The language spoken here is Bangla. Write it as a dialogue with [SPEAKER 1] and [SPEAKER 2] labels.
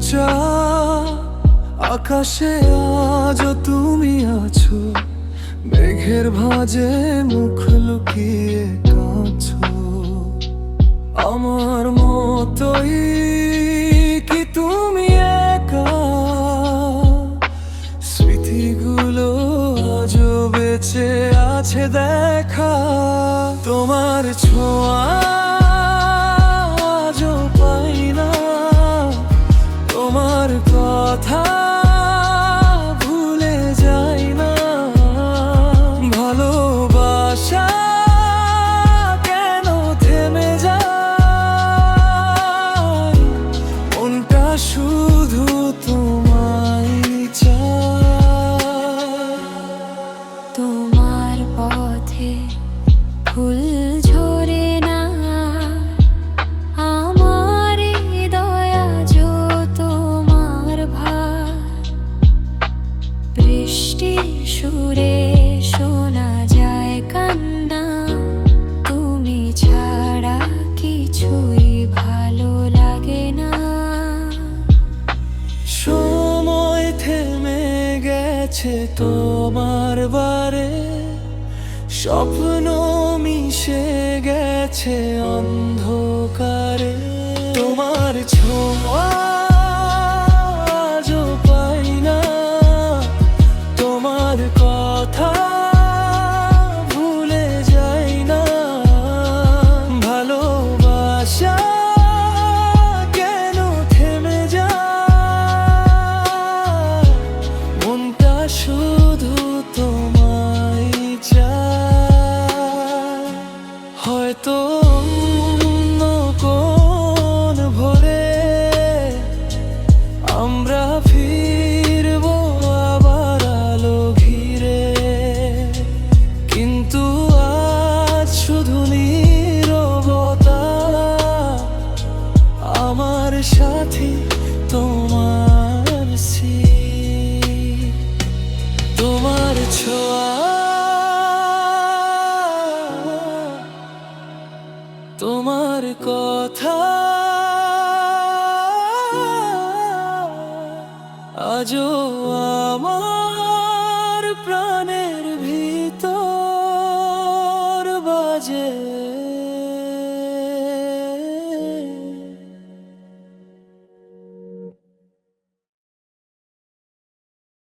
[SPEAKER 1] উঁচা আকাশে আজও তুমি আছো, মেঘের ভাঁজে মুখ লুকিয়ে কাঁদছো। আমার মতোই কি তুমি একা? স্মৃতিগুলো আজও বেঁচে আছে দেখা। তোমার ছোঁয়া আজও পাই না, তোমার কথা ভুলে যাই না। ভালোবাসা কেন থেমে যায়? মনটা শুধু তোমায় চায়।
[SPEAKER 2] তোমার পথে ফুল ঝরে না, আমার দয়া যো তোমার ভার। বৃষ্টির সুরে শোনা যায় কান্না, তুমি ছাড়া কিছুই ভালো লাগে না।
[SPEAKER 1] সময় থেমে গেছে তোমার বারে, স্বপ্ন মিশে গেছে অন্ধকারে। তোমার ছোঁয়া আজও পাই না, তোমার কথা ভুলে যাই না। ভালোবাসা কেন থেমে যায়? মনটা শুধু তোমায় চায়। হয়তো অন্য কোন ভোরে আমরা ফিরবো আবার আলো ঘিরে, কিন্তু আজ শুধু নীরবতা আমার সাথী। তোমার স্মৃতি, তোমার ছোঁয়া, তোমার কথা আজও আমার প্রাণের ভিতর বাজে।